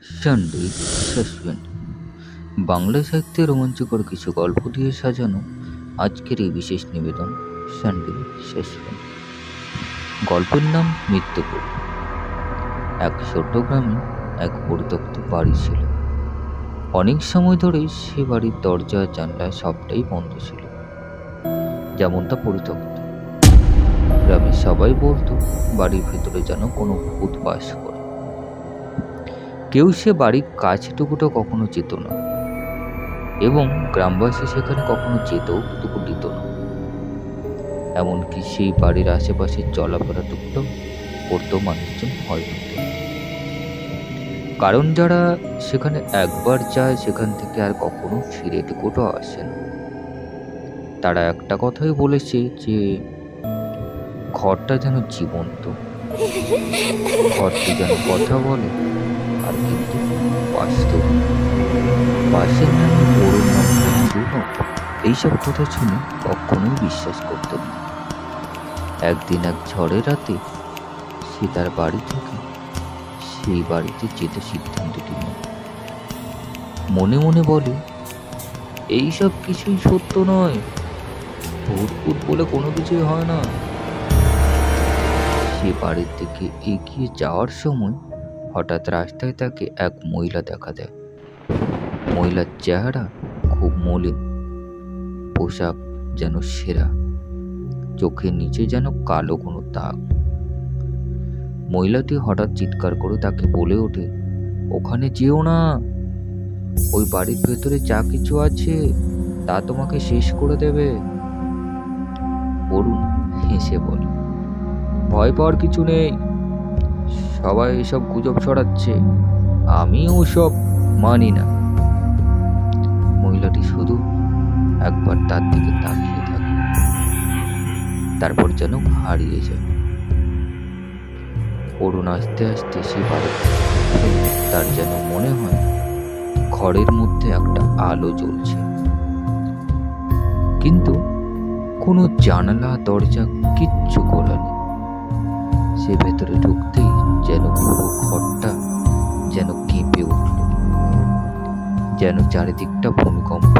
Sunday suspense Bangla সাহিত্যে রোমাঞ্চকর কিছু গল্প দিয়ে সাজানো আজকের এই বিশেষ নিবেদন সানডে সাসপেন্স। গল্পের নাম মৃত্যুপুর। এক ছোট্ট গ্রামে এক পরিত্যক্ত বাড়ি ছিল। অনেক সময় ধরে সে বাড়ির দরজা জানলা সবটাই বন্ধ ছিল, যেমনটা পরিত্যক্ত। গ্রামের সবাই বলতো বাড়ির ভেতরে যেন কোনো ভূত বাস করে। কেউ সে বাড়ির কাছটুকুটো কখনো যেত না, এবং গ্রামবাসী সেখানে কখনো যেতেও টুকু দিত না। এমনকি সেই বাড়ির আশেপাশে চলাফেরাটুকুটো করতেও মানুষজন ভয় পেত, কারণ যারা সেখানে একবার যায় সেখান থেকে আর কখনো ফিরে টুকুটো আসে না। তারা একটা কথাই বলেছে যে ঘরটা যেন জীবন্ত, ঘরটি যেন কথা বলে, আর কিন্তু বাস্তব পাশের নামে বড়োর নাম এইসব কথা শুনে কখনোই বিশ্বাস করত না। একদিন এক ঝড়ের রাতে সে তার বাড়ি থেকে সেই বাড়িতে যেতে সিদ্ধান্তটি নেয়। মনে মনে বলে, এইসব কিছুই সত্য নয়, ভূত বলে কোনো কিছুই হয় না। সে বাড়ির দিকে এগিয়ে যাওয়ার সময় হঠাৎ রাস্তায় তাকে এক মহিলা দেখা দেয়। মহিলার চেহারা খুব মলিন, পোশাক যেন সেরা, চোখের নিচে যেন কালো কোনো দাগ। মহিলাটি হঠাৎ চিৎকার করে তাকে বলে ওঠে, ওখানে যেও না, ওই বাড়ির ভেতরে যা কিছু আছে তা তোমাকে শেষ করে দেবে। অরুণ হেসে বলে, ভয় পাওয়ার কিছু নেই, সবাই এসব গুজব ছড়াচ্ছে, আমি ওসব মানি না। মহিলাটি শুধু একবার তার দিকে তাকিয়ে থাকে, তারপর যেন হারিয়ে যায়। অরুণ আস্তে আস্তে সে বাড়িতে, তার যেন মনে হয় ঘরের মধ্যে একটা আলো জ্বলছে, কিন্তু কোনো জানালা দরজা কিচ্ছু খোলা নেই। সে ভেতরে ঢুকতেই যেন পুরো ঘরটা যেন কেঁপে উঠল, যেন চারিদিকটা ভূমিকম্প।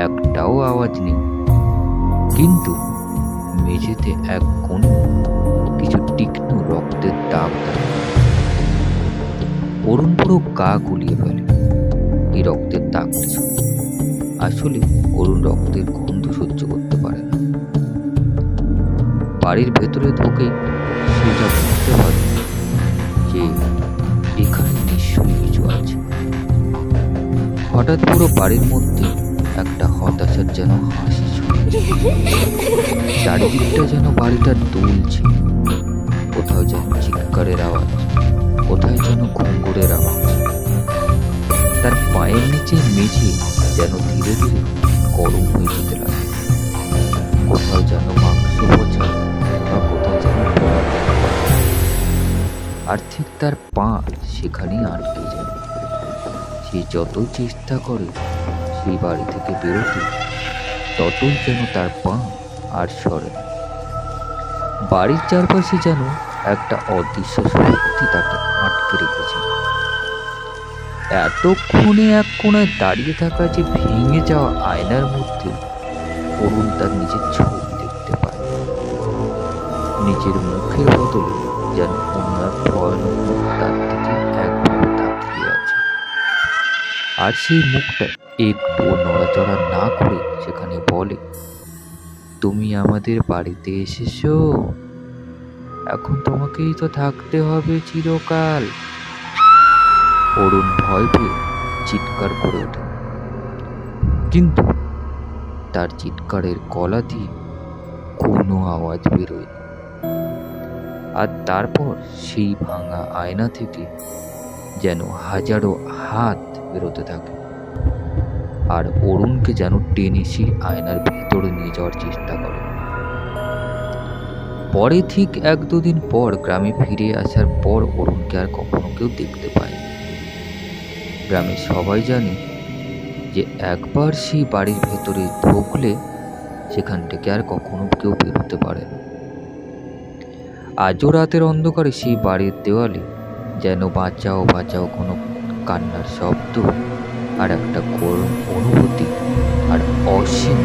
একটাও আওয়াজ নেই, কিন্তু মেঝেতে এক কোণে কিছু তীক্ষ্ণ রক্তের দাগ। অরুণ পুরো গা গুলিয়ে ফেলে এই রক্তের দাগটি। আসলে অরুণ রক্তের গন্ধ সহ্য করতে পারে না। বাড়ির ভেতরে ঢুকেই সে যা বুঝতে পারে যে এখানে নিশ্চয়ই কিছু আছে। হঠাৎ পুরো বাড়ির মধ্যে একটা হতাশার যেন হাসি ছড়িয়েছে। চারিদিকটা যেন বাড়িটা দুলছে, কোথাও যেন চিৎকারের আওয়াজ, কোথায় যেন ঘুঙুরের আওয়াজ। তার পায়ের নিচে মেঝে যেন ধীরে ধীরে গরম হয়ে যেতে লাগে, কোথাও যেন মাংস পচা, বা কোথাও যেন আর ঠিক তার পা সেখানেই আটকে যায়। সে যতই চেষ্টা করে সেই বাড়ি থেকে বেরোতে, ততই যেন তার পা আর সরে। বাড়ির চারপাশে যেন একটা অদৃশ্য শক্তি তাকে আটকে রেখেছে। এতক্ষণে এক কোণায় দাঁড়িয়ে থাকা যে ভেঙে যাওয়া আয়নার মধ্যে অরুণ তার নিজের ছবি দেখতে পায়। নিজের মুখের বদলে যেন অন্য এক ভয়ানক মুখ তার দিকে একভাবে তাকিয়ে আছে। আর সেই মুখটা একটু নড়াচড়া না করে সেখানে বলে, তুমি আমাদের বাড়িতে এসেছো, এখন তোমাকেই তো থাকতে হবে চিরকাল। অরুণ ভয় পেয়ে চিৎকার করে ওঠে, কিন্তু তার চিৎকারের গলা দিয়ে কোনো আওয়াজ বেরোয়। আর তারপর সেই ভাঙা আয়না থেকে যেন হাজারো হাত বেরোতে থাকে, আর অরুণকে যেন টেনে সেই আয়নার ভেতরে নিয়ে যাওয়ার চেষ্টা করে। পরে ঠিক 1-2 দিন পর গ্রামে ফিরে আসার পর অরুণকে আর কখনো কেউ দেখতে পায়। গ্রামের সবাই জানে যে একবার সেই বাড়ির ভেতরে ঢুকলে সেখান থেকে আর কখনো কেউ বেরোতে পারে না। আজও রাতের অন্ধকারে সেই বাড়ির দেওয়ালে যেন বাঁচাও বাঁচাও কোনো কান্নার শব্দ, আর একটা গরম অনুভূতি, আর অসীম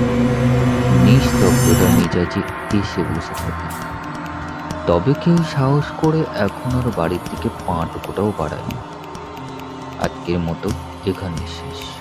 নিস্তব্ধতা মেজাজে এসে বসে থাকে। তবে কেউ সাহস করে এখন ওর বাড়ির দিকে পা টুকুটাও বাড়ায়নি। আজকের মতো এখানে শেষ।